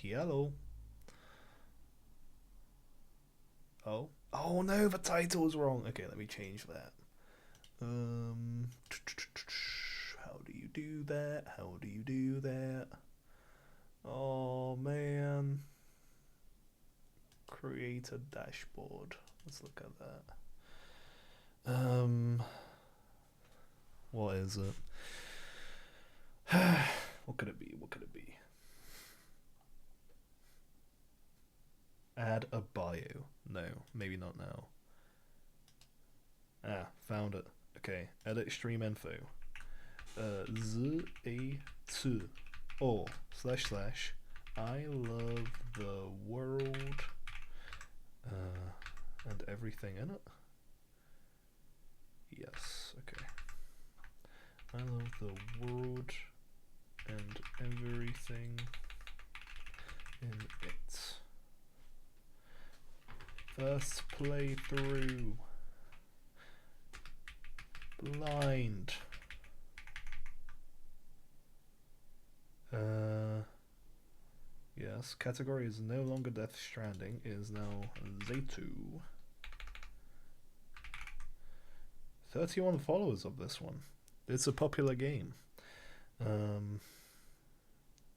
Hello. Oh. Oh no, the title's wrong. Okay, let me change that. How do you do that? How do you do that? Oh man. Create a dashboard. Let's look at that. What is it? What could it be? What could it be? Add a bio. No, maybe not now. Ah, found it. Okay, edit stream info. Z.A.T.O / I love the world and everything in it. Yes, okay. I love the world and everything in it. First playthrough. Blind. Yes, category is no longer Death Stranding, it is now Z.A.T.O. 31 followers of this one. It's a popular game.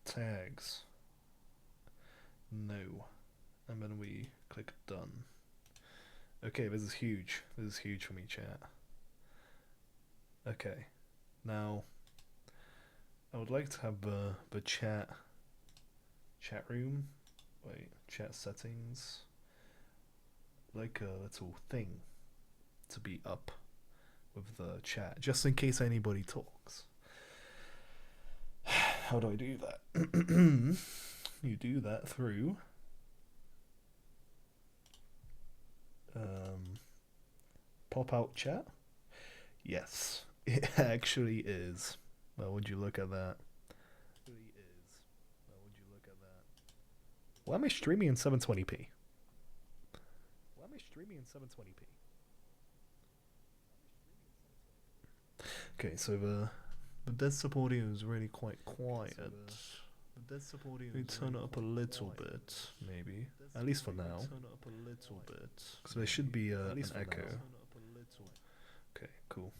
Tags. No. And then we click done. Okay, this is huge. This is huge for me, chat. Okay. Now, I would like to have the chat room. Wait, chat settings. Like a little thing to be up with the chat, just in case anybody talks. How do I do that? You do that through pop out chat. Yes, it actually is. Well, would you look at that? Why am I streaming in 720p? Okay, so the desktop audio is really quite quiet. We turn it up a little bit, maybe. At least for now. So there should be an echo. Okay, cool.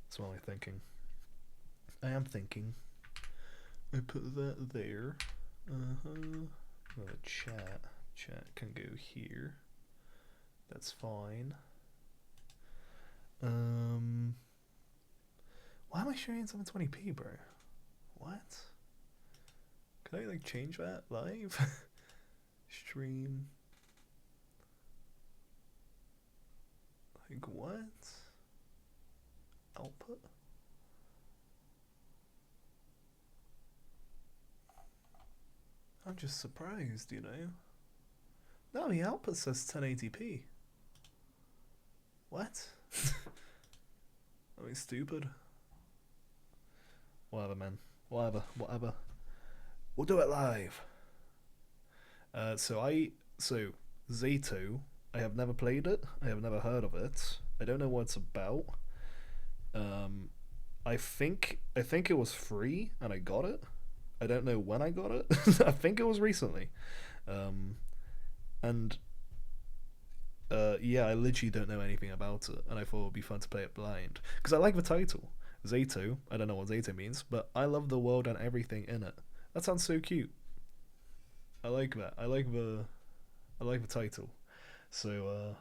So what am I thinking? I am thinking. I put that there. Chat can go here. That's fine. Why am I showing in 720p, bro? What? Can I like change that live? Stream. Like what? Output? I'm just surprised, you know. No, the output says 1080p. What? Are we stupid? Whatever, man. Whatever. We'll do it live. So Z.A.T.O, I have never played it. I have never heard of it. I don't know what it's about. I think it was free and I got it. I don't know when I got it. I think it was recently. Yeah, I literally don't know anything about it, and I thought it would be fun to play it blind. Because I like the title. Z.A.T.O, I don't know what Z.A.T.O means, but I love the world and everything in it. That sounds so cute. I like that. I like the title. So,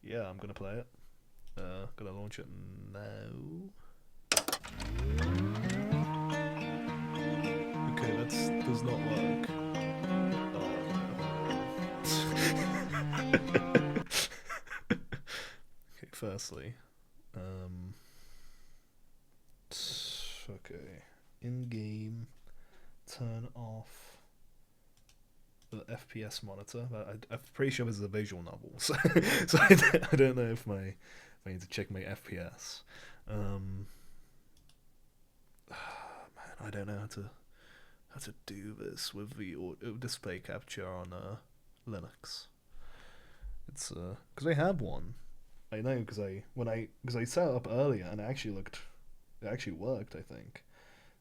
yeah, I'm gonna play it. Gonna launch it now. Okay, that does not work. Okay, firstly, okay, in-game, turn off the FPS monitor. I'm pretty sure this is a visual novel, so I don't know if I need to check my FPS. Man, I don't know how to do this with the display capture on Linux. It's because I have one. I know because I set it up earlier and it actually worked. I think.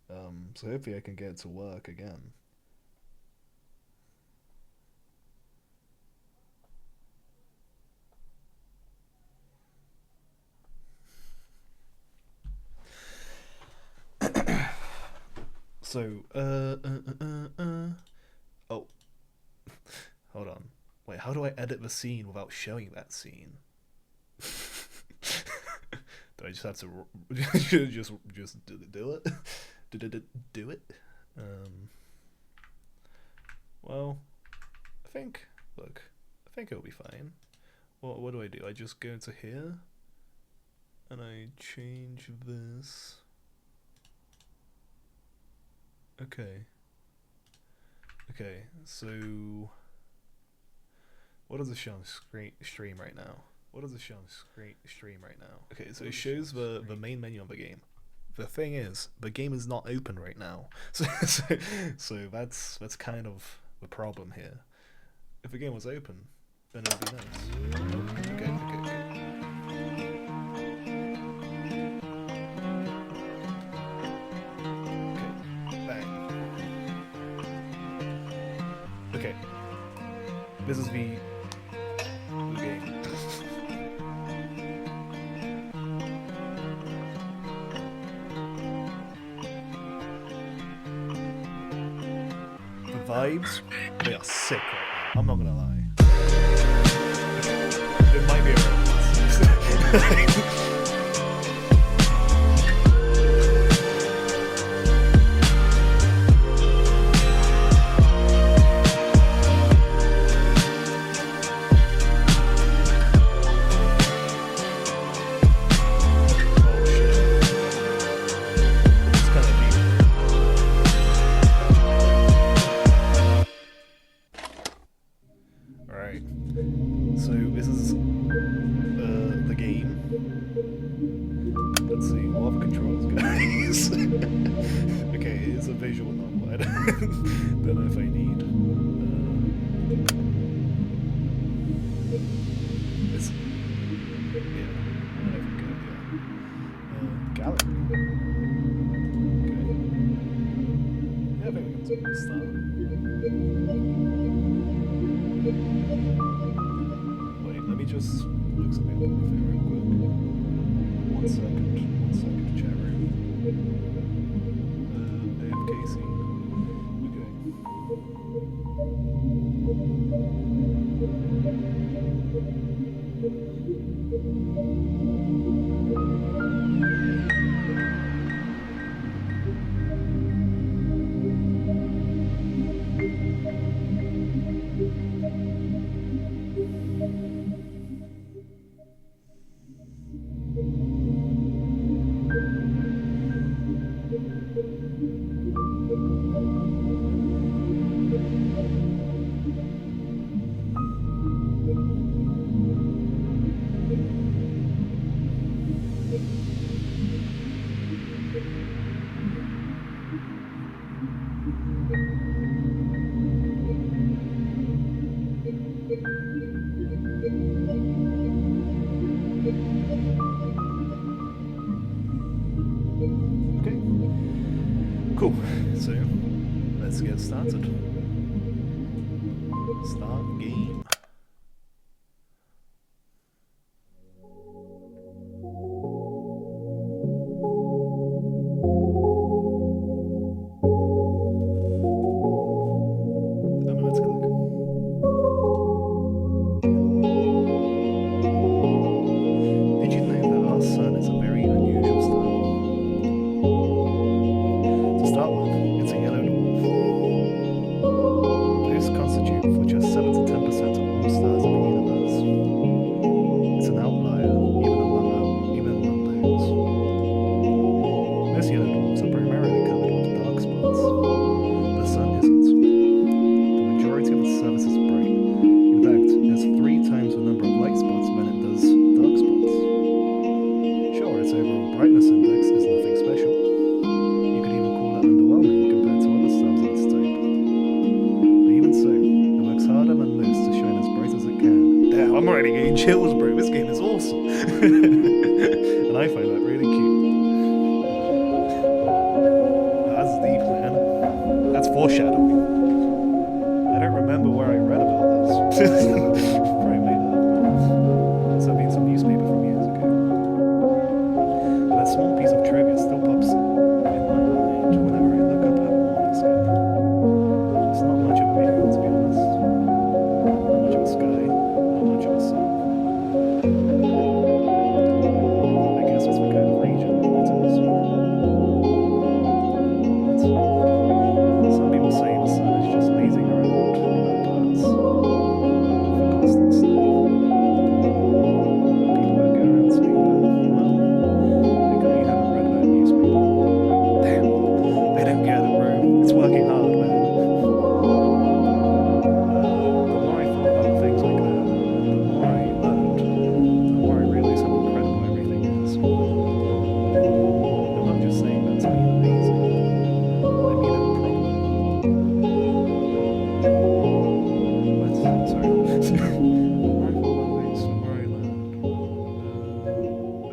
So hopefully I can get it to work again. So, oh, hold on. Wait, how do I edit the scene without showing that scene? Do I just have to just do it? Do it? Um, well, I think. Look, I think it'll be fine. What do? I just go into here, and I change this. Okay. Okay, so what does it show on stream right now? What does it show on stream right now? Okay, so it shows the main menu of the game. The thing is, the game is not open right now, so that's kind of the problem here. If the game was open, then it would be nice. Oh, okay, okay, okay. Okay, bang. Okay, this is the game. The vibes, they are sick right now. I'm not gonna lie. It might be a romance. So this is the game. Let's see, what other controls, guys? Okay, it's a visual novel. I don't know if I need. It's yeah, I think yeah. Gallery. Okay. Yeah, I think we can start. Let me just look something up on my phone real quick. 1 second, chat room. AFK scene. Cool, so let's get started. Start game. Let's click. Did you know that our sun is a very unusual star? To start with, it's a yellow dwarf. Those constitute for just 7 to 10% of all stars in the universe. It's an outlier, even among those. Most yellow dwarfs are primarily covered with dark spots. The sun isn't. The majority of its surface is bright. In fact, it has 3 times the number of light spots than it does dark spots. Sure, its overall brightness index is nothing special. You could even call it underwhelming compared to other stars of its type. But even so, it works harder than most to shine as bright as it can. Damn, I'm already getting chills, bro. This game is awesome. And I find that really cute. That's Foreshadowing. I don't remember where I read about this. Probably made it up. Must have been some newspaper from years ago. But that small piece of trivia still pops in my mind whenever I look up at the morning sky. It's not much of a visual, to be honest. Not much of a sky, not much of a sun. I guess it's the kind of region it is. But some people say the sun is just lazing around in our parts for constant snow. People that go around saying that, well, they clearly haven't read that newspaper. Damn, they don't get it, bro. It's working hard, man. The more I thought about things like that, the more I learned, the more I realized how incredible everything is. I'm not just saying that to be amazing. I mean improbable. What? Sorry. The more I thought about things, the more I learned.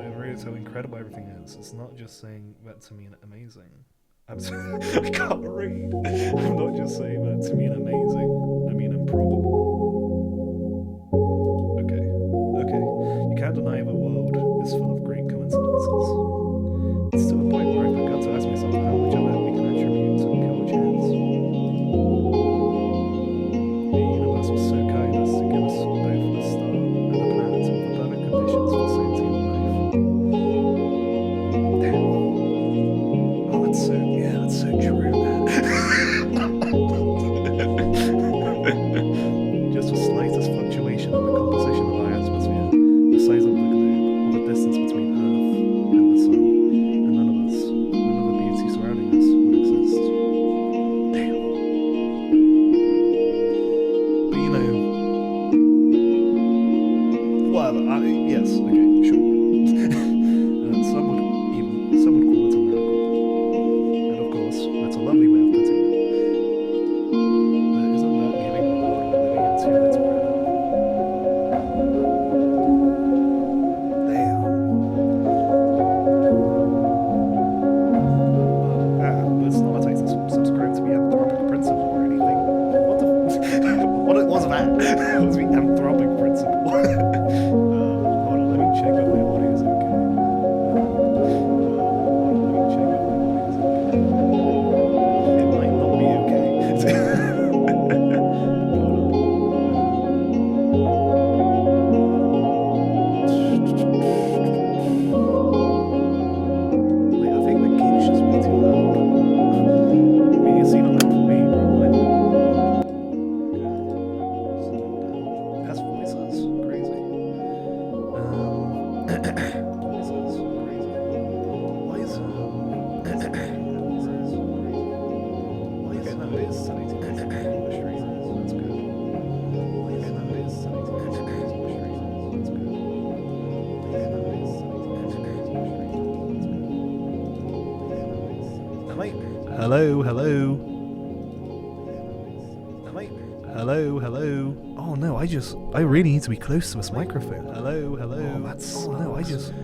I realized how incredible everything is. It's not just saying that to mean amazing. I can't read. I'm not just saying that to mean amazing. I mean improbable. Okay. You can't deny the world is full of great coincidences. It's to the point where I've begun to ask myself how much of it we can attribute to pure chance. The universe was so kind as to give us both the star and the planet with the perfect conditions for sentient life. Damn. Oh, that's so true, man. Just the slightest fluctuation in the composition of our atmosphere, the size of the globe, or the distance between Earth and the Sun, and none of us, none of the beauty surrounding us would exist. Damn. But you know, well, yes, okay, sure. Some would call it a miracle. And of course, that's a lovely way of putting it. But isn't that giving the world we're living in too little credit? Damn. But it's not like to subscribe to the anthropic principle or anything. What the what was that? What was the anthropic principle? Hold on, let me check out my audio is okay. It might not be okay. Wait, I think the game's just way too loud. I mean, it's even loud for me, bro. It has voices. Crazy. Voices. Crazy. Why is it? Okay, no, it is sunny to That's good. Okay, no, it is sunny to That's good. Am I? Hello. Oh no, I really need to be close to this microphone. Hello.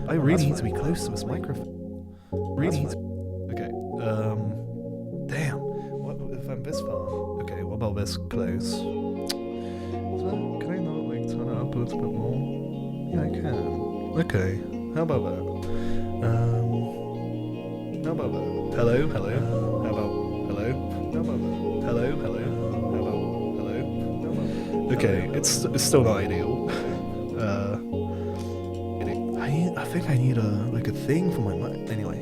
I really need to be close to this microphone. Really need to. Okay, damn. What if I'm this far? Okay, what about this close? So, can I not like turn it up a little bit more? Yeah, I can. Okay, how about that? How about that? Hello. How about hello? How about that? Hello. How about hello? Okay, it's still not ideal. I think I need a thing for my mic. Anyway.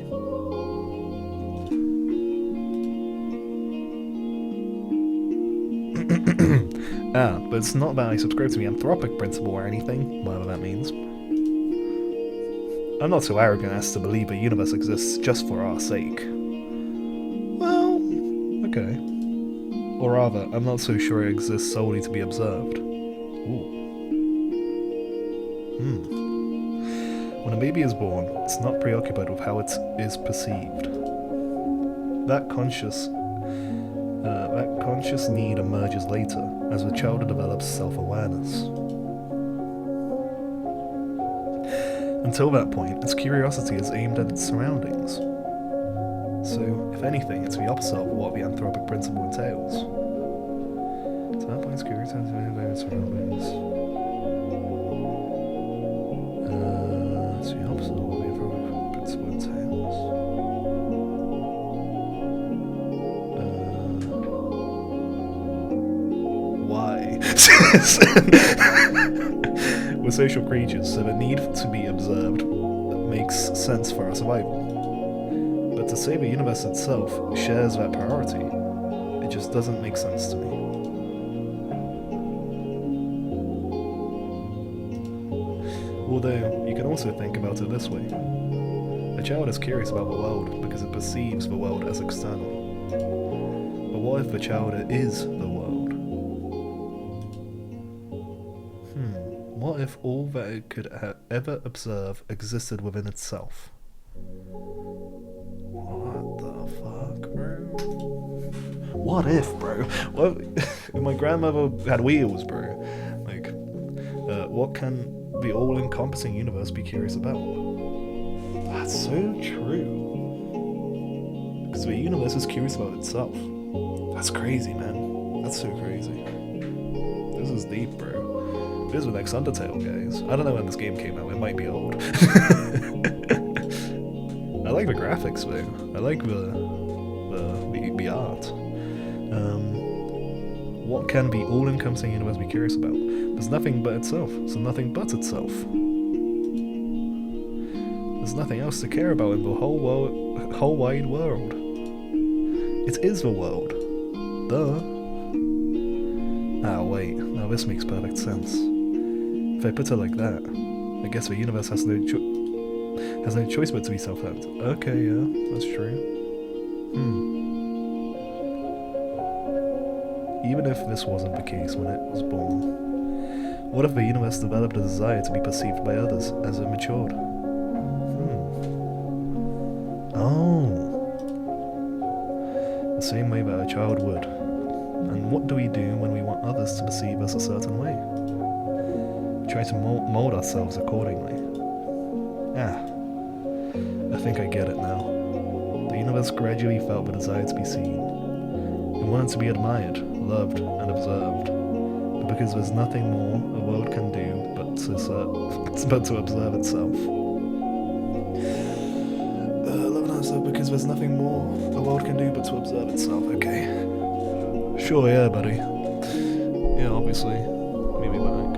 But it's not that I subscribe to the anthropic principle or anything, whatever that means. I'm not so arrogant as to believe a universe exists just for our sake. Well, okay. Or rather, I'm not so sure it exists solely to be observed. Ooh. When a baby is born, it's not preoccupied with how it is perceived. That conscious need emerges later, as the child develops self-awareness. Until that point, its curiosity is aimed at its surroundings. So, if anything, it's the opposite of what the anthropic principle entails. To that point, curious to various surroundings. It's the opposite of what the anthropic principle entails. Why? We're social creatures, so the need to be observed makes sense for our survival. But to say the universe itself shares that priority, it just doesn't make sense to me. Although, you can also think about it this way. A child is curious about the world because it perceives the world as external. But what if the child is the world? What if all that it could ever observe existed within itself? What the fuck, bro? What if, bro? What if my grandmother had wheels, bro? Like, what can the all-encompassing universe be curious about? That's so true. Because the universe is curious about itself. That's crazy, man. That's so crazy. This is deep, bro. This is the next Undertale, guys. I don't know when this game came out. It might be old. I like the graphics, though. I like the art. What can the all-encompassing universe be curious about? There's nothing but itself, so nothing but itself. There's nothing else to care about in the whole wide world. It is the world. Duh. Ah, wait. Now this makes perfect sense. If I put it like that, I guess the universe has no choice but to be self-evident. Okay, yeah, that's true. Even if this wasn't the case when it was born, what if the universe developed a desire to be perceived by others as it matured? Oh. The same way that a child would. And what do we do when we want others to perceive us a certain way? Try to mold ourselves accordingly. I think I get it now. The universe gradually felt the desire to be seen. It wanted to be admired, loved, and observed. But because there's nothing more a world can do but to observe itself. Love and observe because there's nothing more the world can do but to observe itself. Okay. Sure, yeah, buddy. Yeah, obviously. Maybe back.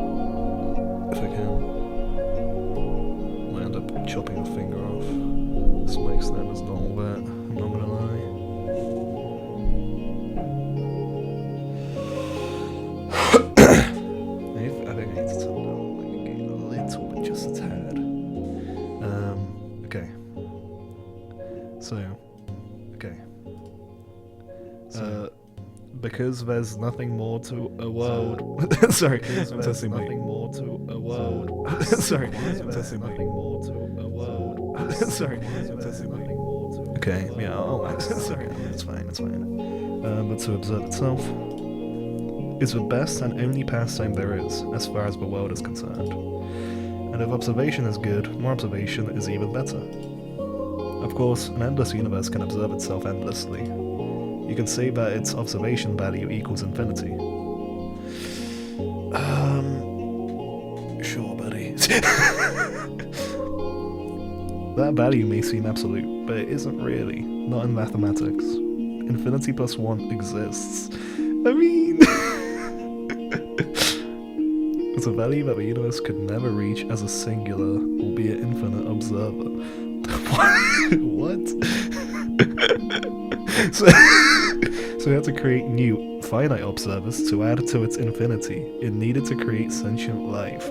If I can. Might end up chopping a finger off. This mic stand is not all that, I'm not gonna lie. I think I need to turn down the gain a little bit, just a tad. Okay. Because there's nothing more to a world. Sorry, I'm testing nothing more to a world. Sorry, I'm testing nothing more to a world. Sorry, I'm testing nothing more to. Okay, yeah, I'll access. Sorry, it's fine, it's fine. But to observe itself is the best and only pastime there is, as far as the world is concerned. And if observation is good, more observation is even better. Of course, an endless universe can observe itself endlessly. You can say that its observation value equals infinity. Sure, buddy. That value may seem absolute, but it isn't really. Not in mathematics. Infinity plus 1 exists. I mean... It's a value that the universe could never reach as a singular, albeit infinite, observer. What? So it had to create new, finite observers to add to its infinity. It needed to create sentient life.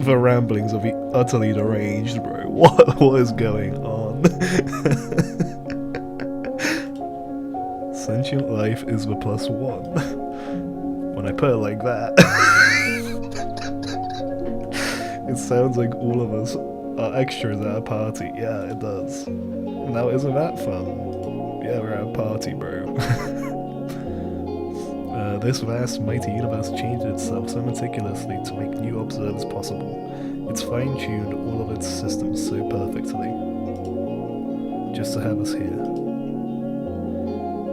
The ramblings of the utterly deranged, bro. What is going on? Sentient life is the +1. When I put it like that, it sounds like all of us are extras at a party. Yeah, it does. Now, isn't that fun? Yeah, we're at a party, bro. This vast, mighty universe changed itself so meticulously to make new observers possible. It's fine-tuned all of its systems so perfectly, just to have us here.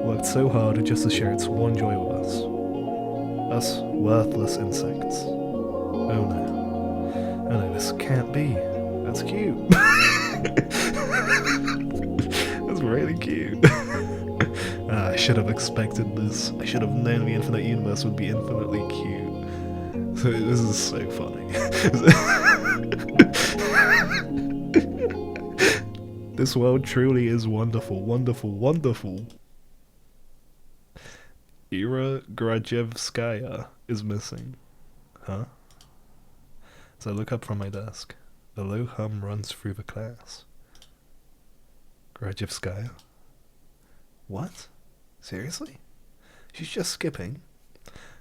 Worked so hard just to share its one joy with us. Us worthless insects. Oh no. Oh no, this can't be. That's cute. That's really cute. I should have expected this. I should have known the infinite universe would be infinitely cute. So this is so funny. This world truly is wonderful, wonderful, wonderful. Ira Grajevskaya is missing. Huh? So I look up from my desk. A low hum runs through the class. Grajevskaya? What? Seriously? She's just skipping?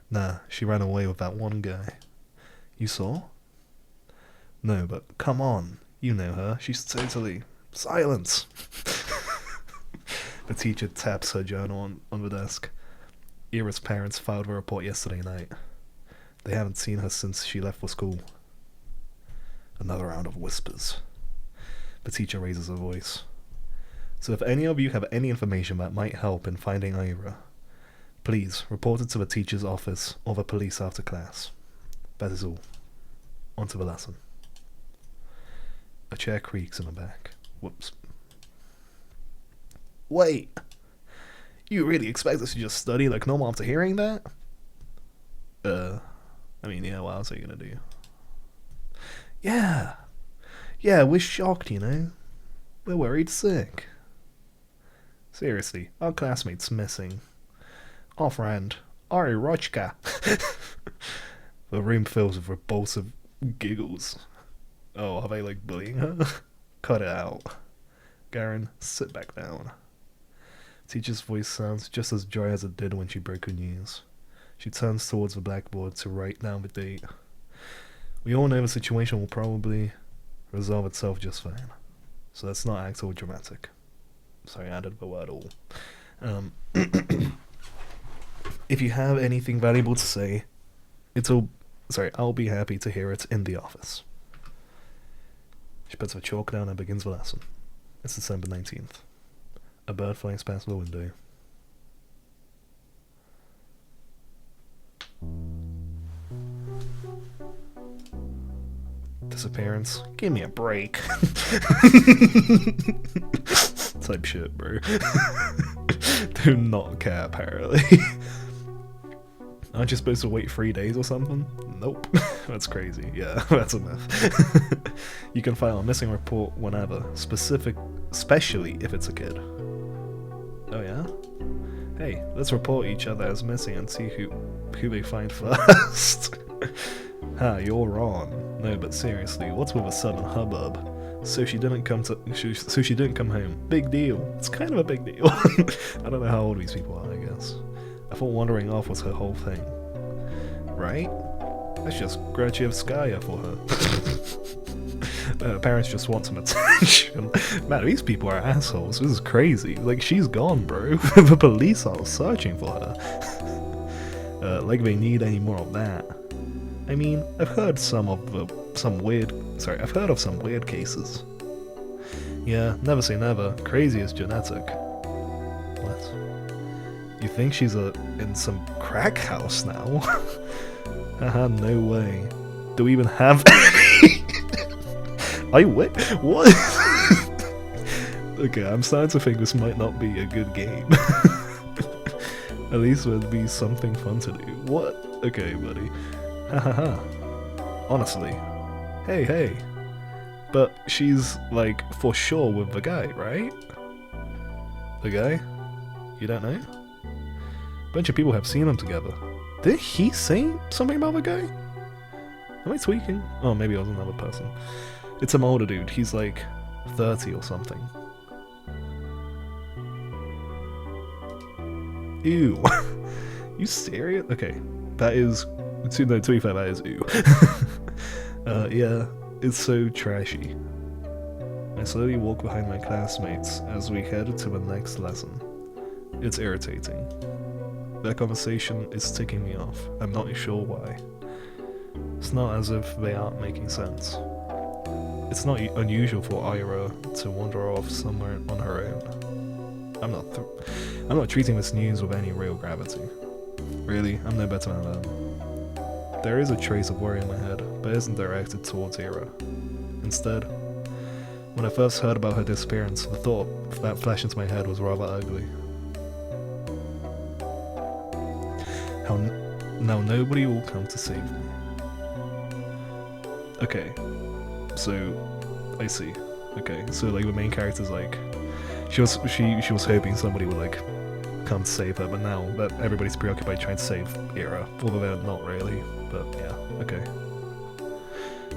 Nah, she ran away with that one guy. You saw? No, but come on. You know her. She's totally... Silence! The teacher taps her journal on the desk. Ira's parents filed a report yesterday night. They haven't seen her since she left for school. Another round of whispers. The teacher raises her voice. So if any of you have any information that might help in finding Ira, please report it to the teacher's office or the police after class. That is all. On to the lesson. A chair creaks in the back. Whoops. Wait! You really expect us to just study like normal after hearing that? I mean, yeah, what else are you gonna do? Yeah! Yeah, we're shocked, you know? We're worried sick. Seriously, our classmate's missing. Our friend, Ari Rochka. The room fills with repulsive giggles. Oh, are they like bullying her? Cut it out. Garen, sit back down. Teacher's voice sounds just as dry as it did when she broke her news. She turns towards the blackboard to write down the date. We all know the situation will probably resolve itself just fine. So let's not act all dramatic. Sorry, I added the word all. If you have anything valuable to say, I'll be happy to hear it in the office. She puts her chalk down and begins the lesson. It's December 19th. A bird flies past the window. Disappearance. Give me a break. Type shit, bro. Do not care, apparently. Aren't you supposed to wait 3 days or something? Nope. That's crazy. Yeah, that's a myth. You can file a missing report whenever, especially if it's a kid. Oh yeah? Hey, let's report each other as missing and see who they find first. Ha, you're wrong. No, but seriously, what's with a sudden hubbub? So she didn't come home. Big deal. It's kind of a big deal. I don't know how old these people are, I guess. I thought wandering off was her whole thing. Right? That's just Grachevskaya for her. Her parents just want some attention. Man, these people are assholes. This is crazy. Like, she's gone, bro. The police are searching for her. Like they need any more of that. I mean, I've heard of some weird cases. Yeah, never say never. Crazy is genetic. What? You think she's in some crack house now? Haha, no way. Do we even have any? What? Okay, I'm starting to think this might not be a good game. At least there'd be something fun to do. What? Okay, buddy. Hahaha. Honestly. Hey. But she's, like, for sure with the guy, right? The guy? You don't know? A bunch of people have seen them together. Did he say something about the guy? Am I tweaking? Oh, maybe I was another person. It's some older dude. He's like 30 or something. Ew. You serious? Okay. That is... to be fair, that is ew. Yeah, it's so trashy. I slowly walk behind my classmates as we head to the next lesson. It's irritating. That conversation is ticking me off. I'm not sure why. It's not as if they aren't making sense. It's not unusual for Ira to wander off somewhere on her own. I'm not treating this news with any real gravity. Really, I'm no better than them. There is a trace of worry in my head, but it isn't directed towards Ira. Instead, when I first heard about her disappearance, the thought that flashed into my head was rather ugly. Now nobody will come to save me. Okay, so I see. Okay, so like the main character's like, she was hoping somebody would like come to save her, but now that everybody's preoccupied trying to save Ira, although they're not really. But yeah, okay.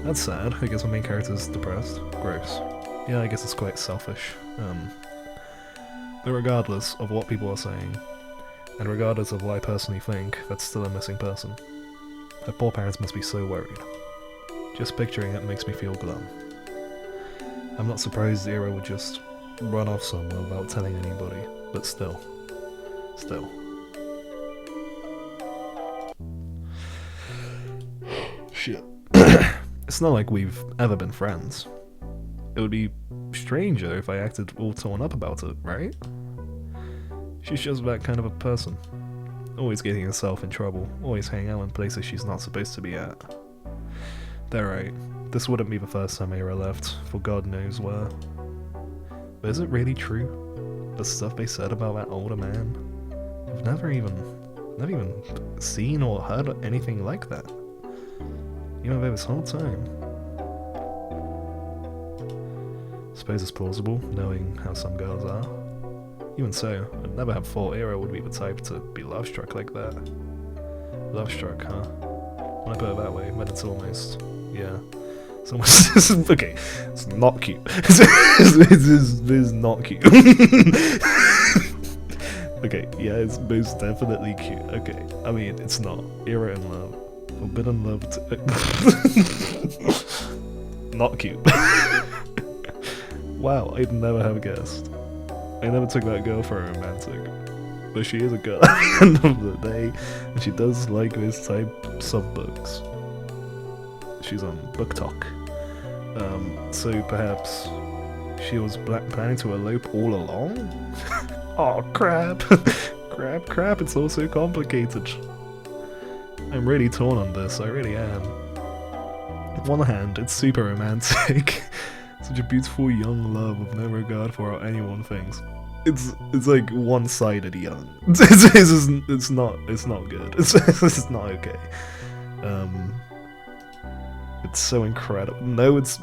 That's sad. I guess the main character's depressed. Gross. Yeah, I guess it's quite selfish. But regardless of what people are saying, and regardless of what I personally think, that's still a missing person. Her poor parents must be so worried. Just picturing it makes me feel glum. I'm not surprised Ira would just run off somewhere without telling anybody, but still. Shit. It's not like we've ever been friends. It would be stranger if I acted all torn up about it, right? She's just that kind of a person. Always getting herself in trouble, always hanging out in places she's not supposed to be at. They're right, this wouldn't be the first time Ira left, for God knows where. But is it really true? The stuff they said about that older man? I've never even seen or heard anything like that. Even though this whole time. Suppose it's plausible, knowing how some girls are. Even so, I'd never have thought Ira would be the type to be love-struck like that. Love-struck, huh? When I put it that way, but it's almost... yeah. It's almost... okay, it's not cute. This is not cute. Okay, yeah, it's most definitely cute. Okay, I mean, it's not. Ira in love. Forbidden love not cute. Wow, I'd never have guessed. I never took that girl for a romantic. But she is a girl at the end of the day, and she does like this types of books. She's on Book Talk. So perhaps she was planning to elope all along? Oh crap. crap, it's all so complicated. I'm really torn on this, I really am. On one hand, it's super romantic. Such a beautiful young love with no regard for how anyone thinks. It's like one-sided young. It's not good. It's not okay. It's so incredible. No, it's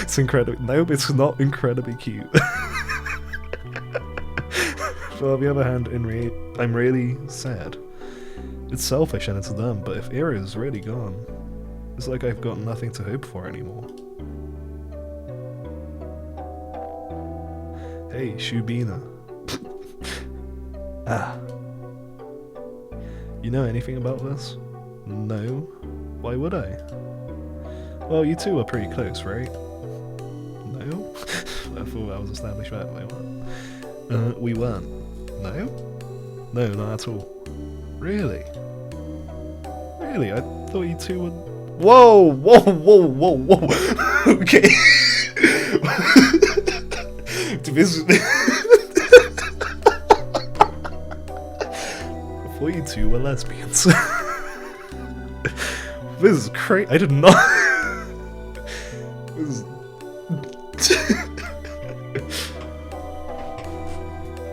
it's incredible. No, it's not incredibly cute. But on the other hand, I'm really sad. It's selfish and it's dumb, but if Ira is really gone, it's like I've got nothing to hope for anymore. Hey, Shubina. Ah. You know anything about this? No? Why would I? Well, you two were pretty close, right? No? I thought that was established that way. We weren't. No? No, not at all. Really? Really? I thought you two would... Whoa! Okay. This... I thought you two were lesbians. This is crazy. I did not... This is...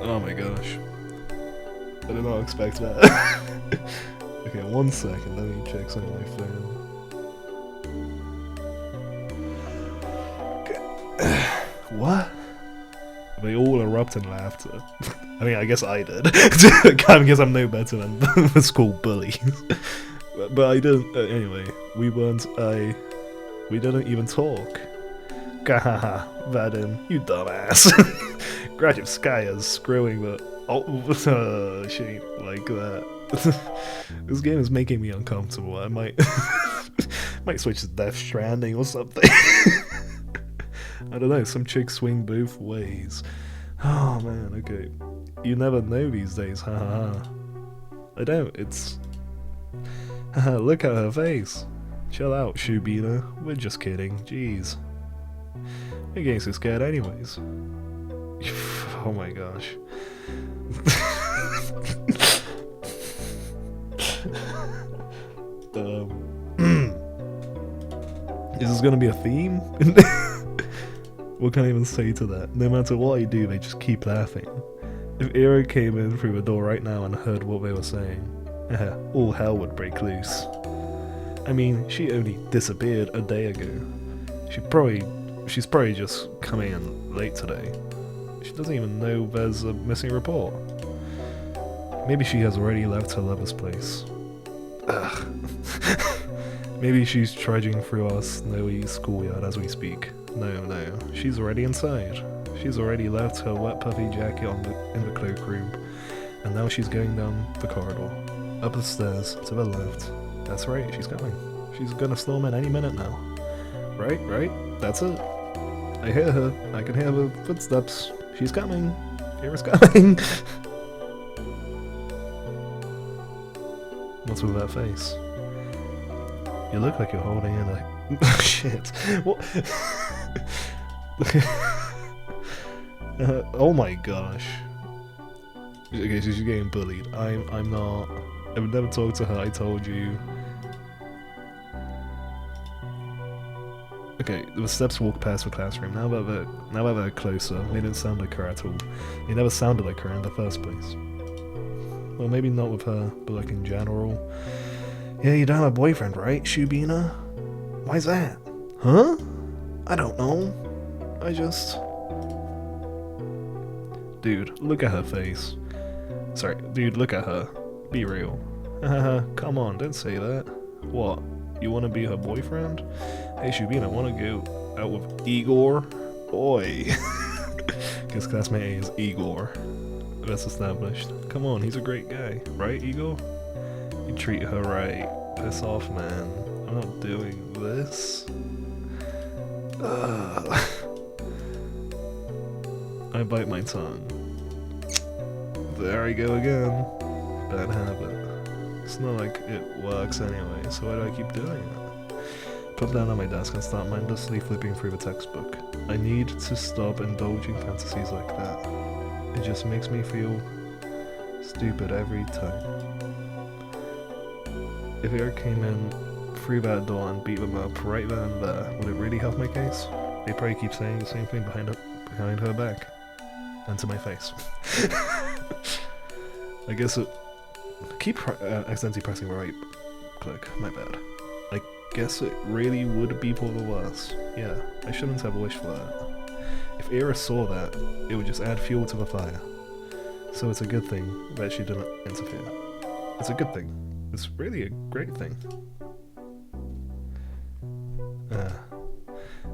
Oh my gosh. I did not expect that. Okay, 1 second, let me check something on my phone. Okay. What? They all erupt in laughter. I mean, I guess I did. I guess I'm no better than the school bullies. But I didn't, anyway, we didn't even talk. Gahaha, Vadim, you dumbass. Grajevskaya's screwing the... Oh, she ain't like that. This game is making me uncomfortable. I might might switch to Death Stranding or something. I don't know, some chicks swing both ways. Oh man, okay. You never know these days, haha. I don't, it's... Haha, look at her face. Chill out, Shubina. We're just kidding, jeez. You're getting so scared anyways. Oh my gosh. Is this gonna be a theme? What can I even say to that? No matter what I do, they just keep laughing. If Ira came in through the door right now and heard what they were saying, all hell would break loose. I mean, she only disappeared a day ago. She's probably just coming in late today. She doesn't even know there's a missing report. Maybe she has already left her lover's place. Ugh. Maybe she's trudging through our snowy schoolyard as we speak. No, she's already inside. She's already left her wet puffy jacket in the cloakroom, and now she's going down the corridor, up the stairs, to the left. That's right, she's coming. She's gonna storm in any minute now. Right, that's it. I hear her. I can hear the footsteps. She's coming. Ira's coming. What's with that face? You look like you're holding in a... Shit. What? Oh my gosh. Okay, so she's getting bullied. I'm not... I've never talked to her, I told you. Okay, the steps walk past the classroom. Now that they're closer, they didn't sound like her at all. They never sounded like her in the first place. Well, maybe not with her, but like in general. Yeah, you don't have a boyfriend, right, Shubina? Why's that? Huh? I don't know. I just... Dude, look at her face. Sorry, dude, look at her. Be real. Come on, don't say that. What? You wanna be her boyfriend? Hey Shubina, wanna go out with Igor? Oi! His classmate A is Igor. That's established. Come on, he's a great guy. Right, Igor? You treat her right. Piss off, man. I'm not doing this. I bite my tongue. There I go again. Bad habit. It's not like it works anyway, so why do I keep doing it? Put down on my desk and start mindlessly flipping through the textbook. I need to stop indulging fantasies like that. It just makes me feel stupid every time. If Eric came in through that door and beat them up right then and there, would it really help my case? They probably keep saying the same thing behind her back. And to my face. I guess it... Keep accidentally pressing the right click, my bad. I guess it really would be for the worse. Yeah, I shouldn't have wished for that. If Ira saw that, it would just add fuel to the fire. So it's a good thing that she didn't interfere. It's a good thing. It's really a great thing.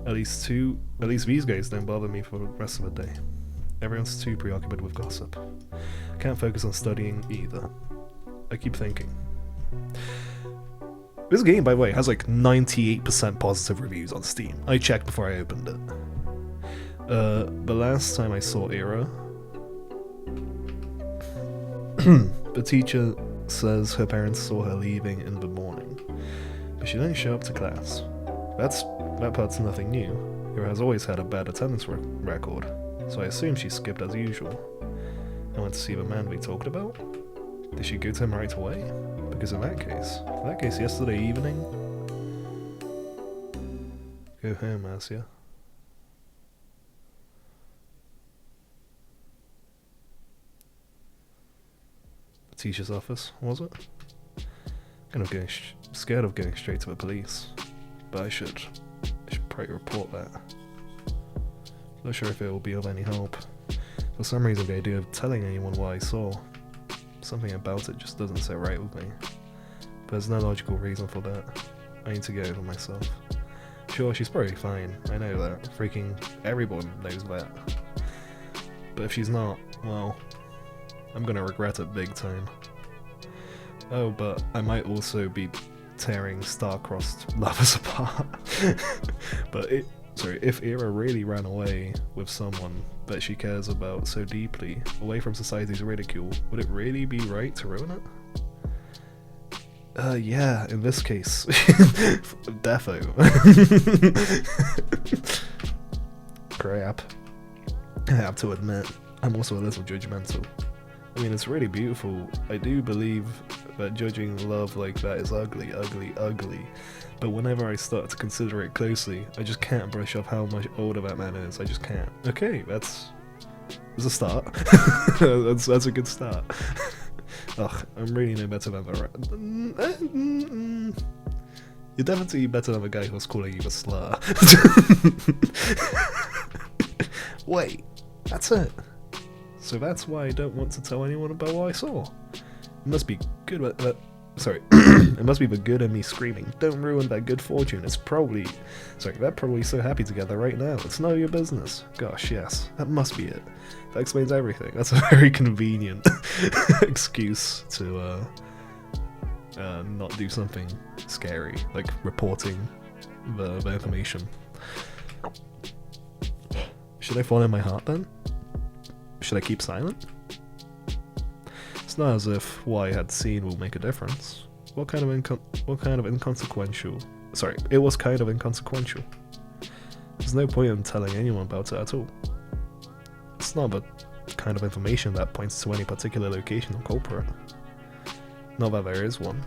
At least these guys don't bother me for the rest of the day. Everyone's too preoccupied with gossip. Can't focus on studying either. I keep thinking. This game, by the way, has like 98% positive reviews on Steam. I checked before I opened it. The last time I saw Ira, the teacher says her parents saw her leaving in the morning, but she didn't show up to class. That part's nothing new. Ira has always had a bad attendance record, so I assume she skipped as usual. I went to see the man we talked about. Did she go to him right away? Because in that case, yesterday evening... Go home, Asya. The teacher's office, was it? Kind of getting scared of going straight to the police. But I should probably report that. Not sure if it will be of any help. For some reason, the idea of telling anyone what I saw, something about it just doesn't sit right with me. But there's no logical reason for that. I need to get over myself. Sure, she's probably fine, I know that. Freaking everyone knows that. But if she's not, well, I'm gonna regret it big time. Oh, but I might also be tearing star-crossed lovers apart. But if Ira really ran away with someone that she cares about so deeply, away from society's ridicule, would it really be right to ruin it? Yeah, in this case. Defo. crap. I have to admit, I'm also a little judgmental. I mean, it's really beautiful. I do believe that judging love like that is ugly, ugly, ugly. But whenever I start to consider it closely, I just can't brush off how much older that man is. I just can't. Okay, that's a start. that's a good start. Ugh, I'm really no better than the You're definitely better than the guy who was calling you a slur. Wait, that's it. So that's why I don't want to tell anyone about what I saw. It must be good. Sorry, it must be the good in me screaming, "Don't ruin that good fortune." It's probably, sorry, they're probably so happy together right now. It's none of your business. Gosh, yes, that must be it. That explains everything. That's a very convenient excuse to not do something scary, like reporting the information. Should I follow my heart then? Should I keep silent? It's not as if what I had seen will make a difference. What kind of inconsequential? Sorry, it was kind of inconsequential. There's no point in telling anyone about it at all. It's not the kind of information that points to any particular location or culprit. Not that there is one.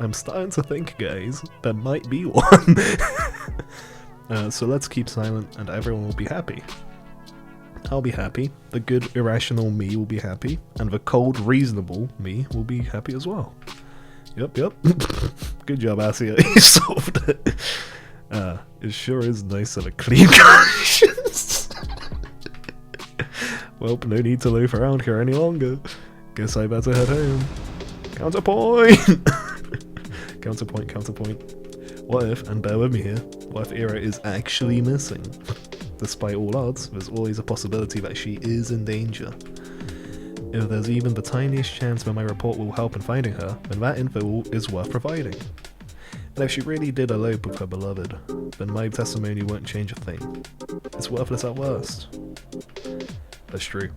I'm starting to think, guys, there might be one. So let's keep silent and everyone will be happy. I'll be happy, the good irrational me will be happy, and the cold reasonable me will be happy as well. Yep. Good job, Asia. You solved it. It sure is nice to have a clean conscience. Well, no need to loaf around here any longer. Guess I better head home. Counterpoint! Counterpoint. What if, and bear with me here, what if Ira is actually missing? Despite all odds, there's always a possibility that she is in danger. If there's even the tiniest chance that my report will help in finding her, then that info is worth providing. And if she really did elope with her beloved, then my testimony won't change a thing. It's worthless at worst. That's true.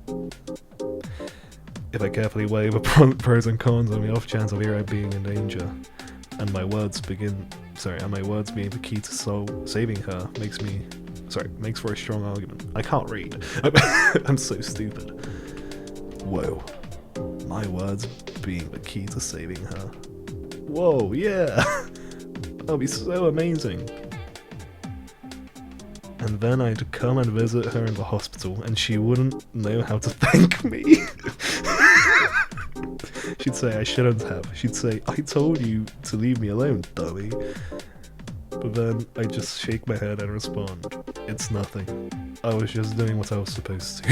If I carefully weigh the pros and cons on the off chance of Ira being in danger, and my words being the key to saving her makes for a strong argument. I can't read. I'm so stupid. Whoa. My words being the key to saving her. Whoa, yeah! That'll be so amazing. And then I'd come and visit her in the hospital, and she wouldn't know how to thank me. She'd say I shouldn't have. She'd say, I told you to leave me alone, dummy. But then I just shake my head and respond, it's nothing. I was just doing what I was supposed to.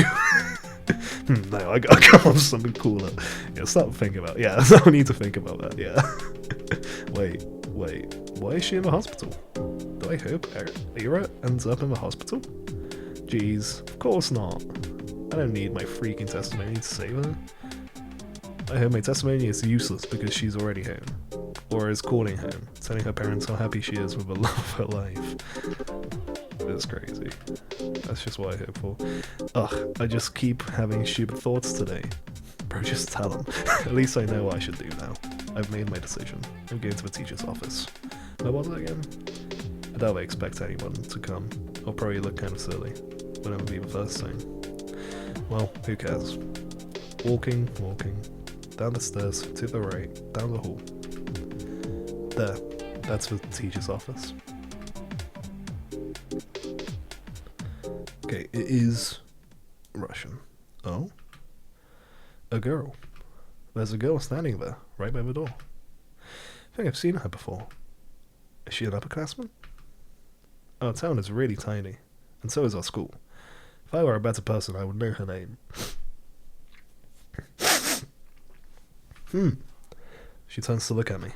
No, I gotta come up with something cooler. Yeah, stop thinking about it. Yeah, I need to think about that, yeah. Wait, why is she in the hospital? Do I hope Ira ends up in the hospital? Jeez, of course not. I don't need my freaking testimony to save her. I hope my testimony is useless because she's already home. Or is calling home, telling her parents how happy she is with the love of her life. It's crazy. That's just what I hope for. Ugh, I just keep having stupid thoughts today. Bro, just tell them. At least I know what I should do now. I've made my decision. I'm going to the teacher's office. Where was it again? I doubt I expect anyone to come. I'll probably look kind of silly. Whatever be the first thing. Well, who cares? Walking. Down the stairs, to the right, down the hall. There. That's the teacher's office. Okay, it is Russian. Oh? A girl. There's a girl standing there, right by the door. I think I've seen her before. Is she an upperclassman? Our town is really tiny, and so is our school. If I were a better person, I would know her name. She turns to look at me.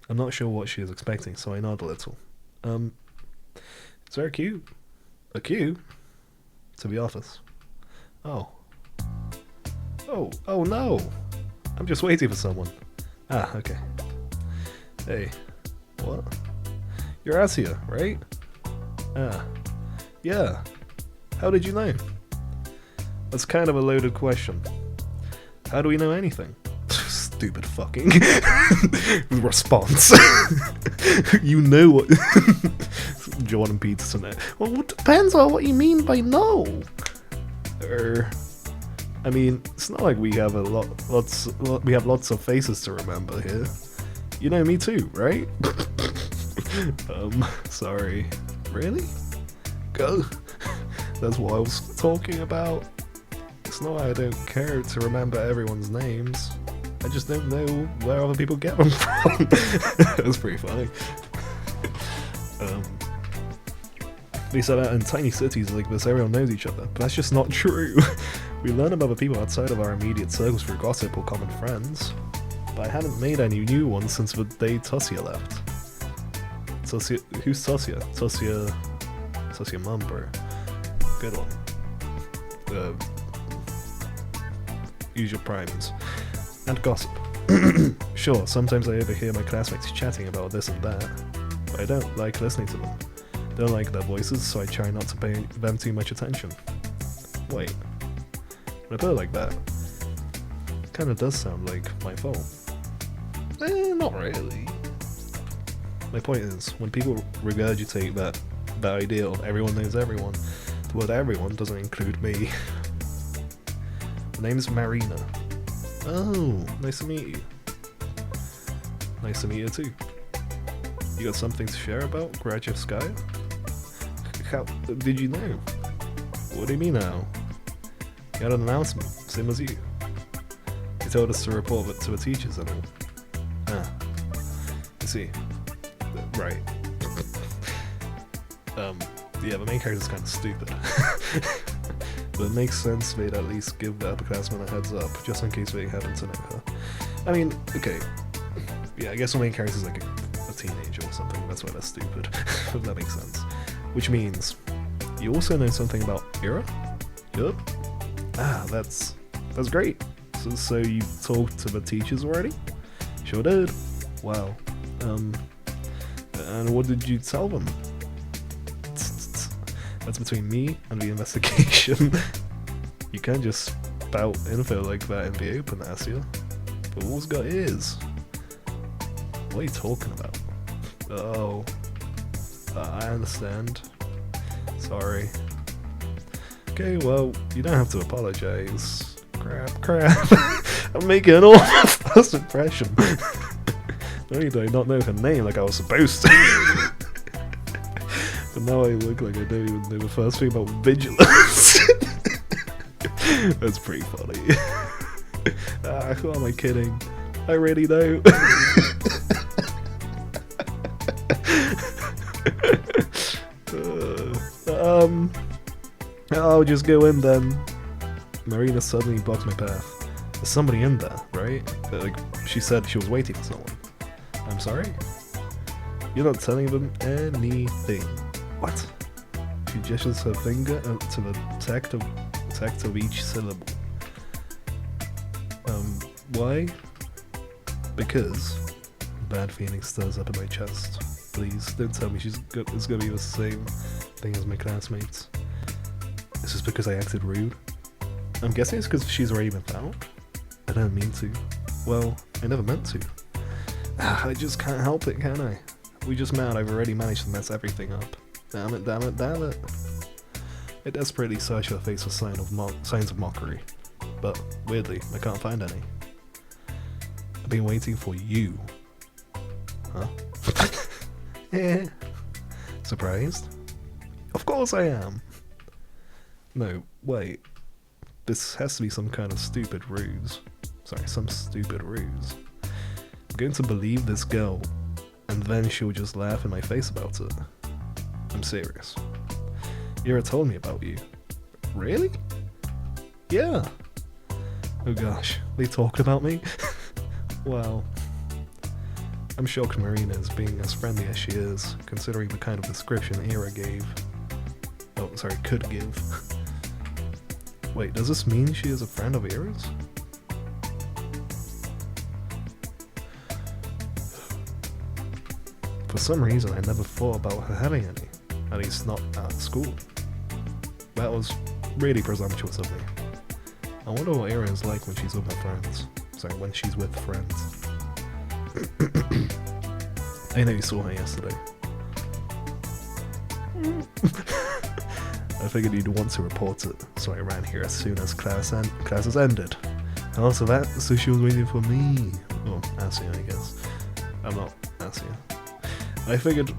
I'm not sure what she is expecting, so I nod a little. Is there a queue? A queue? To the office. Oh no! I'm just waiting for someone. Ah, okay. Hey. What? You're Asia, right? Ah. Yeah. How did you know? That's kind of a loaded question. How do we know anything? stupid fucking response. You know what Jordan Peterson is. Well, it depends on what you mean by no. I mean, it's not like we have we have lots of faces to remember here. You know me too, right? Sorry. Really? Go. That's what I was talking about. It's not like I don't care to remember everyone's names. I just don't know where other people get them from. That's pretty funny. They said that in tiny cities like this, everyone knows each other, but that's just not true. We learn about the people outside of our immediate circles through gossip or common friends, but I haven't made any new ones since the day Tosia left. Who's Tosia? Tosia mum, bro. Good one. Use your primes. And gossip. Sure, sometimes I overhear my classmates chatting about this and that, but I don't like listening to them. Don't like their voices, so I try not to pay them too much attention. Wait. When I put it like that, it kinda does sound like my fault. Not really. My point is, when people regurgitate that idea of everyone knows everyone, the word everyone doesn't include me. The name's Marina. Oh, nice to meet you. Nice to meet you too. You got something to share about Gradzhevskaya? How did you know? What do you mean now? You had an announcement, same as you. He told us to report it to the teachers and all. Ah, I see. Right. Yeah, the main character's kind of stupid. But it makes sense they'd at least give the upperclassmen a heads up, just in case they happen to know her. I mean, okay. Yeah, I guess the main character's like a teenager or something, that's why they're stupid. But that makes sense. Which means, you also know something about Ira? Yup. Ah, that's great. So you talked to the teachers already? Sure did. Wow. And what did you tell them? That's between me and the investigation. You can't just spout info like that in the open, Asia. But all's got ears. What are you talking about? Oh. I understand. Sorry. Okay, well, you don't have to apologize. Crap. I'm making an awful first impression. Not only do I not know her name like I was supposed to. But now I look like I don't even know the first thing about vigilance. That's pretty funny. Who am I kidding? I really don't. I'll just go in then. Marina suddenly blocked my path. There's somebody in there, right? Like, she said she was waiting for someone. I'm sorry? You're not telling them anything. What? She gestures her finger to the tact of each syllable. Why? Because bad feeling stirs up in my chest. Please, don't tell me it's gonna be the same thing as my classmates. Is this because I acted rude? I'm guessing it's because she's already been found? I don't mean to. Well, I never meant to. I just can't help it, can I? We just met, I've already managed to mess everything up. Damn it. I desperately search her face for signs of mockery. But, weirdly, I can't find any. I've been waiting for you. Huh? Yeah. Surprised? Of course I am! No, wait. This has to be some kind of stupid ruse. Sorry, some stupid ruse. I'm going to believe this girl, and then she'll just laugh in my face about it. I'm serious. Ira told me about you. Really? Yeah. Oh gosh, they talked about me? Well, I'm shocked Marina is being as friendly as she is, considering the kind of description Ira gave. Oh, sorry, could give. Wait, does this mean she is a friend of Ira's? For some reason, I never thought about her having any. At least not at school. That was really presumptuous of me. I wonder what Ira is like when she's with her friends. Sorry, when she's with friends. I know you saw her yesterday. I figured you'd want to report it, so I ran here as soon as classes ended. And also that, so she was waiting for me. Oh, Asia, I guess. I'm not Asia. I figured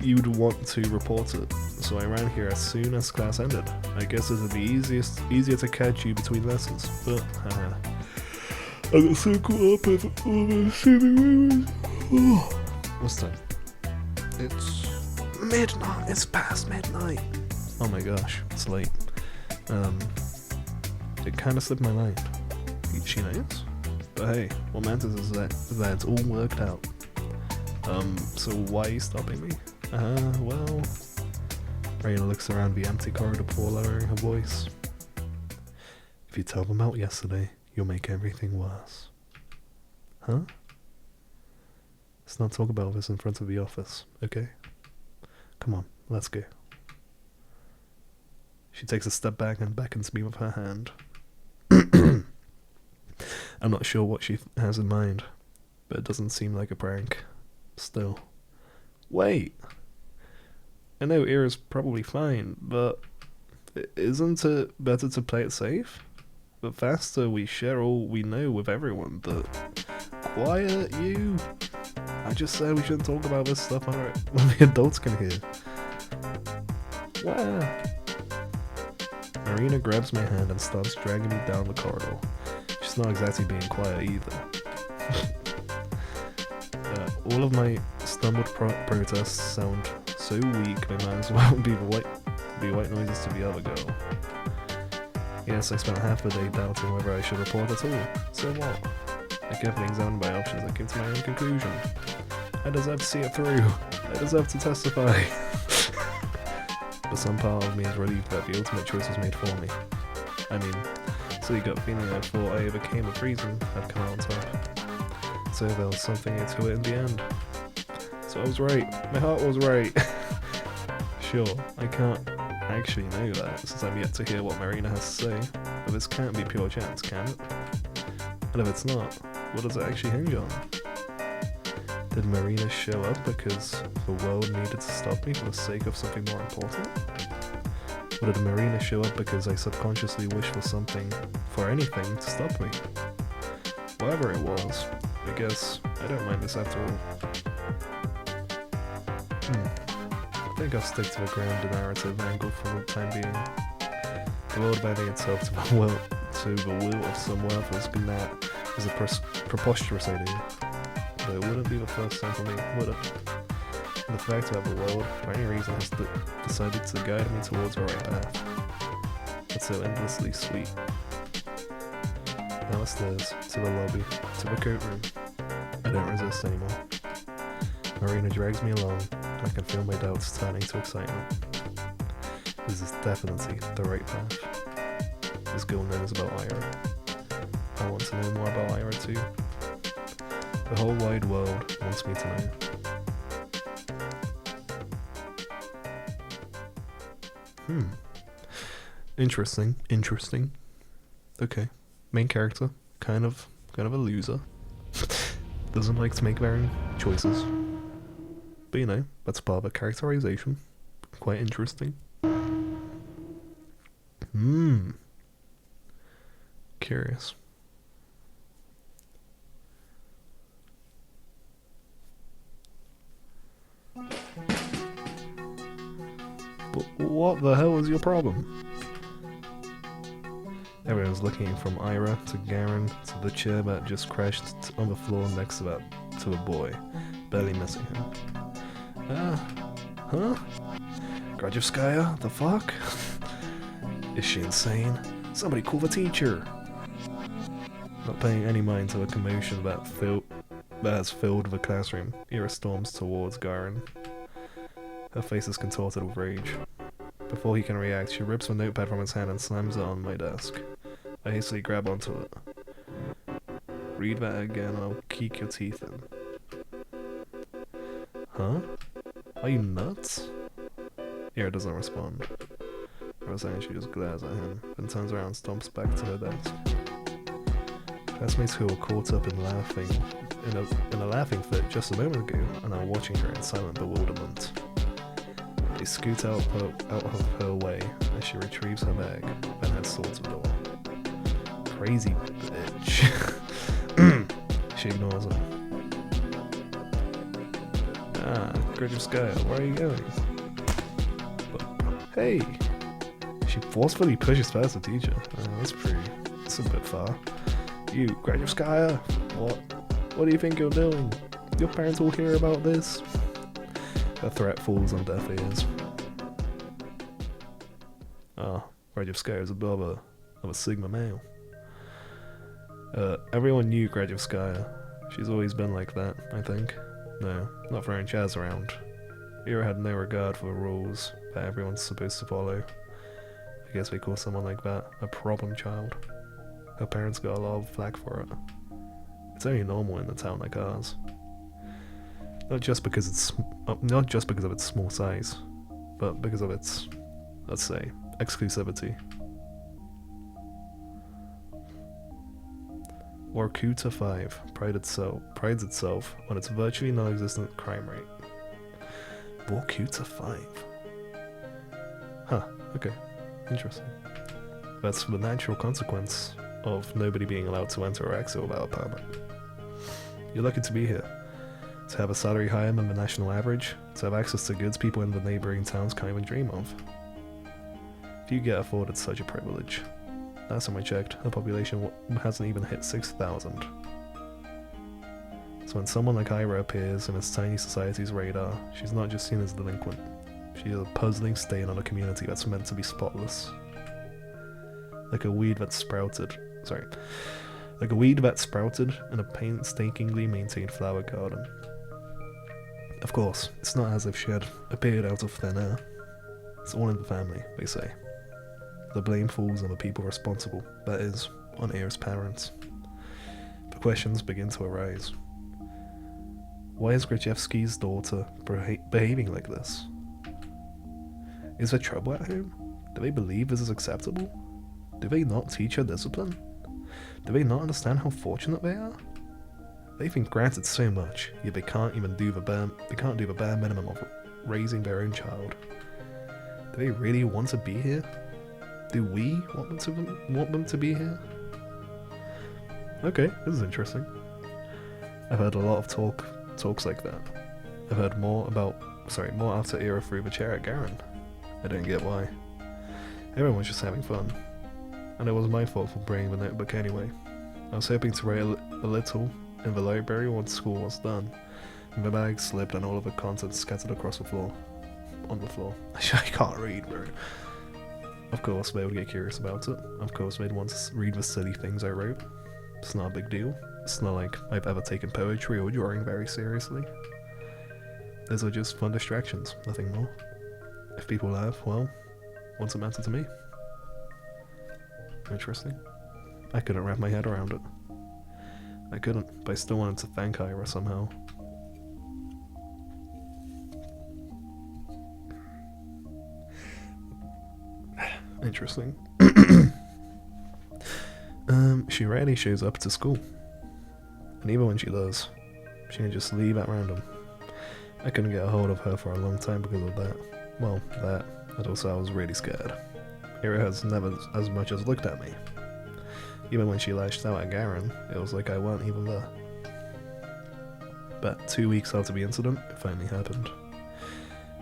you'd want to report it, so I ran here as soon as class ended. I guess it would be easier to catch you between lessons, but haha. I got so caught up with all the silly rumors. Oh. What's time? It's midnight. It's past midnight. Oh my gosh, it's late. It kind of slipped my mind. She knows? But hey, what matters is that it's all worked out. So why are you stopping me? Well... Raina looks around the empty corridor before lowering her voice. If you tell them out yesterday, you'll make everything worse. Huh? Let's not talk about this in front of the office, okay? Come on, let's go. She takes a step back and beckons me with her hand. I'm not sure what she has in mind, but it doesn't seem like a prank. Still. Wait! I know Ira's probably fine, but isn't it better to play it safe? The faster we share all we know with everyone, the quiet you. I just said we shouldn't talk about this stuff when the adults can hear. Wow. Marina grabs my hand and starts dragging me down the corridor. She's not exactly being quiet either. All of my stumbled protests sound so weak they might as well be white noises to the other girl. Yes, I spent half the day doubting whether I should report at all. So what? I carefully examined my options and came to my own conclusion. I deserve to see it through. I deserve to testify. But some part of me is relieved that the ultimate choice was made for me. I mean, silly gut feeling I thought I overcame with reason had come out on top. So there was something to it in the end. So I was right. My heart was right. Sure, I can't actually know that since I'm yet to hear what Marina has to say, but this can't be pure chance, can it? And if it's not, what does it actually hinge on? Did Marina show up because the world needed to stop me for the sake of something more important? Or did Marina show up because I subconsciously wished for anything to stop me? Whatever it was, I guess I don't mind this after all. I think I'll stick to the grounded narrative angle for the time being. The world bending itself to the will of some worthless gnat is a preposterous idea. But it wouldn't be the first time for me, would it? And the fact that the world, for any reason, has decided to guide me towards the right path. It's so endlessly sweet. Downstairs, to the lobby, to the coat room. I don't resist anymore. Marina drags me along, and I can feel my doubts turning to excitement. This is definitely the right path. This girl knows about Ira. I want to know more about Ira too. The whole wide world wants me to know. Interesting. Okay. Main character, kind of a loser. Doesn't like to make their own choices. But you know, that's part of a characterization. Quite interesting. Curious. What the hell is your problem? Everyone's looking from Ira to Garen to the chair that just crashed on the floor next to the boy, barely missing him. Huh? Grajevskaya? The fuck? Is she insane? Somebody call the teacher! Not paying any mind to the commotion that has filled the classroom, Ira storms towards Garen. Her face is contorted with rage. Before he can react, she rips the notepad from his hand and slams it on my desk. I hastily grab onto it. Read that again and I'll kick your teeth in. Huh? Are you nuts? Ira doesn't respond. For a second she just glares at him, then turns around and stomps back to her desk. Classmates who were caught up in laughing in a laughing fit just a moment ago are now watching her in silent bewilderment. They scoot out of her way as she retrieves her bag and heads towards the door. Crazy bitch. She ignores her. Grudge of Sky, where are you going? But, hey! She forcefully pushes past the teacher. That's a bit far. You, Grudge of Sky, what do you think you're doing? Your parents will hear about this. Her threat falls on deaf ears. Grudge of Sky is a bit of a Sigma male. Everyone knew Grudge of Sky. She's always been like that, I think. No, not throwing chairs around. Ira had no regard for the rules that everyone's supposed to follow. I guess we call someone like that a problem child. Her parents got a lot of flack for it. It's only normal in a town like ours. Not just because of its small size, but because of its, let's say, exclusivity. Z.O.T.A 5 prides itself on its virtually non-existent crime rate. Z.O.T.A 5? Huh, okay. Interesting. That's the natural consequence of nobody being allowed to enter Axel without a permit. You're lucky to be here. To have a salary higher than the national average, to have access to goods people in the neighbouring towns can't even dream of. Few get afforded such a privilege. Last time I checked, the population hasn't even hit 6,000. So when someone like Ira appears in this tiny society's radar, she's not just seen as a delinquent. She is a puzzling stain on a community that's meant to be spotless. Like a weed that sprouted in a painstakingly maintained flower garden. Of course, it's not as if she had appeared out of thin air. It's all in the family, they say. The blame falls on the people responsible, that is, on Ira's parents. The questions begin to arise. Why is Grachevsky's daughter behaving like this? Is there trouble at home? Do they believe this is acceptable? Do they not teach her discipline? Do they not understand how fortunate they are? They've been granted so much, yet they can't do the bare minimum of raising their own child. Do they really want to be here? Do we want them to be here? Okay, this is interesting. I've heard a lot of talks like that. I've heard more after Ira threw the chair at Garen. I don't get why. Everyone was just having fun. And it was my fault for bringing the notebook anyway. I was hoping to write a little in the library once school was done. And the bag slipped and all of the contents scattered across the floor. On the floor. I can't read, bro. Of course, they would get curious about it. Of course, they'd want to read the silly things I wrote. It's not a big deal. It's not like I've ever taken poetry or drawing very seriously. Those are just fun distractions, nothing more. If people laugh, well, what's it matter to me? Interesting. I couldn't wrap my head around it. I couldn't, but I still wanted to thank Ira somehow. Interesting. She rarely shows up to school. And even when she does, she can just leave at random. I couldn't get a hold of her for a long time because of that. Well, that, and also I was really scared. Ira has never as much as looked at me. Even when she lashed out at Garen, it was like I weren't even there. But 2 weeks after the incident, it finally happened.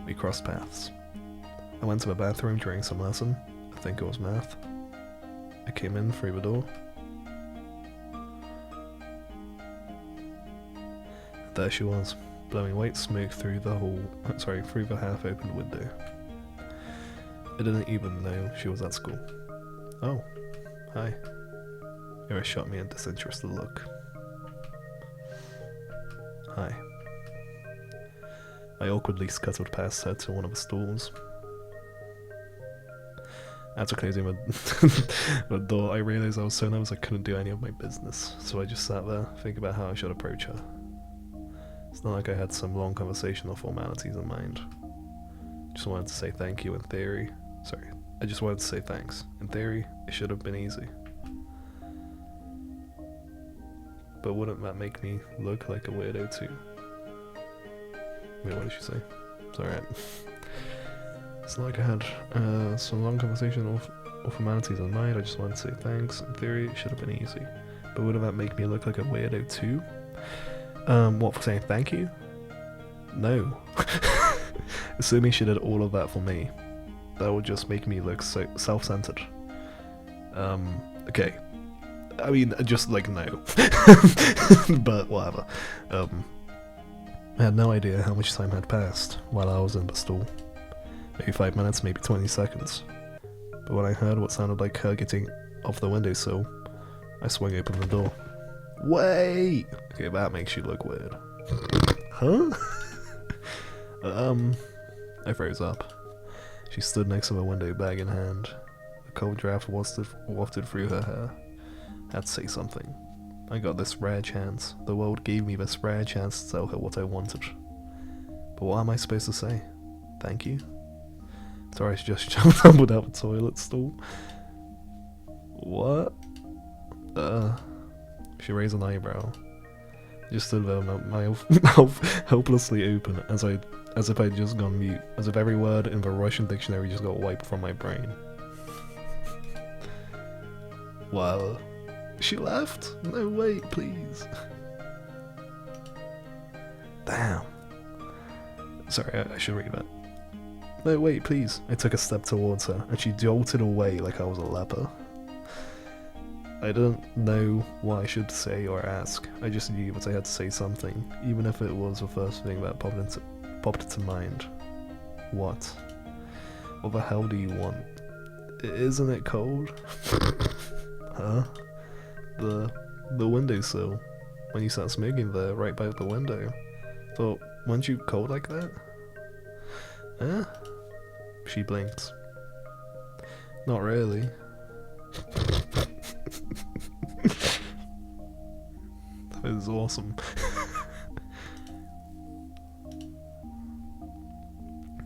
We crossed paths. I went to the bathroom during some lesson. I think it was math. I came in through the door. There she was, blowing white smoke through the half-opened window. I didn't even know she was at school. Oh, hi. Ira shot me a disinterested look. Hi. I awkwardly scuttled past her to one of the stalls. After closing the door, I realised I was so nervous I couldn't do any of my business, so I just sat there, thinking about how I should approach her. It's not like I had some long conversation or formalities in mind. Just wanted to say thank you in theory. I just wanted to say thanks. In theory, it should have been easy. but wouldn't that make me look like a weirdo too? Wait, what did she say? It's alright. It's not like I had some long conversation or formalities on mind. I just wanted to say thanks. In theory, it should have been easy. But wouldn't that make me look like a weirdo too? What, for saying thank you? No. Assuming she did all of that for me, that would just make me look so self-centered. Okay. I mean, just like no. But whatever. I had no idea how much time had passed while I was in the stall. Maybe 5 minutes, maybe 20 seconds. But when I heard what sounded like her getting off the windowsill, I swung open the door. Wait! Okay, that makes you look weird. Huh? I froze up. She stood next to the window, bag in hand. A cold draft wafted through her hair. I had to say something. I got this rare chance. The world gave me this rare chance to tell her what I wanted. But what am I supposed to say? Thank you? Sorry, she just jumped up without the toilet stall. What? She raised an eyebrow. Just stood there, my mouth helplessly open, as if I'd just gone mute, as if every word in the Russian dictionary just got wiped from my brain. Well, she left? No, wait, please. Damn. Sorry, I should read that. No, wait, please. I took a step towards her, and she jolted away like I was a leper. I didn't know what I should say or ask. I just knew that I had to say something, even if it was the first thing that popped into mind. What? What the hell do you want? Isn't it cold? Huh? The windowsill. When you sat smoking there, right by the window. Thought, weren't you cold like that? Huh? She blinked. Not really. That is awesome.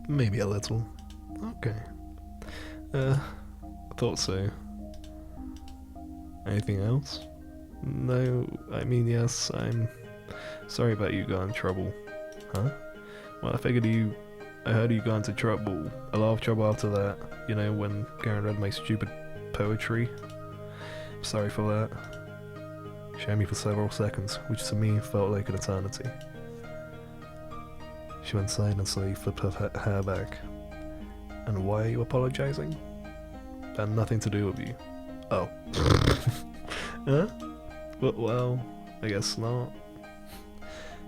Maybe a little. Okay. Thought so. Anything else? No, I mean, yes, I'm sorry about you got in trouble. Huh? Well, I heard you got into trouble. A lot of trouble after that. You know, when Karen read my stupid poetry. I'm sorry for that. She had me for several seconds, which to me felt like an eternity. She went silent and slowly flipped her hair back. And why are you apologizing? That had nothing to do with you. Oh. Huh? Well, I guess not.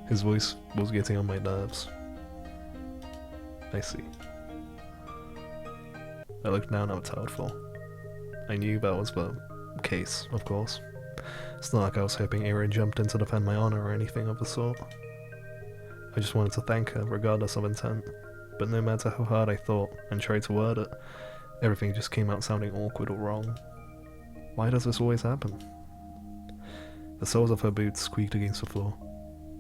His voice was getting on my nerves. I see. I looked down at the floor. I knew that was the case, of course. It's not like I was hoping Ira jumped in to defend my honor or anything of the sort. I just wanted to thank her, regardless of intent. But no matter how hard I thought and tried to word it, everything just came out sounding awkward or wrong. Why does this always happen? The soles of her boots squeaked against the floor.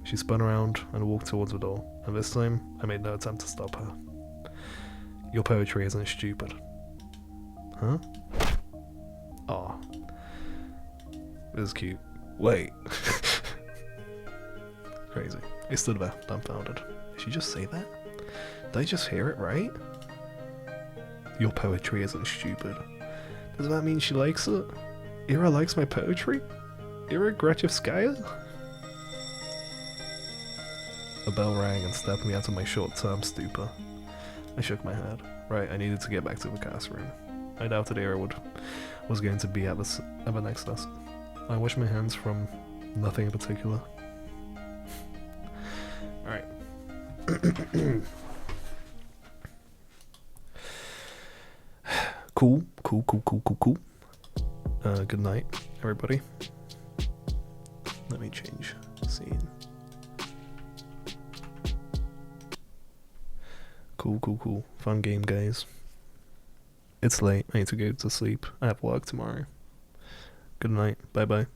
She spun around and walked towards the door, and this time, I made no attempt to stop her. Your poetry isn't stupid. Huh? Aw. This is cute. Wait. Crazy. I stood there, dumbfounded. Did she just say that? Did I just hear it right? Your poetry isn't stupid. Does that mean she likes it? Ira likes my poetry? Ira Grachevskaya? A bell rang and snapped me out of my short-term stupor. I shook my head. Right, I needed to get back to the classroom. I doubted Ira was going to be at the next lesson. I washed my hands from nothing in particular. Alright. Cool. Good night, everybody. Let me change scene. Cool. Fun game, guys. It's late. I need to go to sleep. I have work tomorrow. Good night. Bye-bye.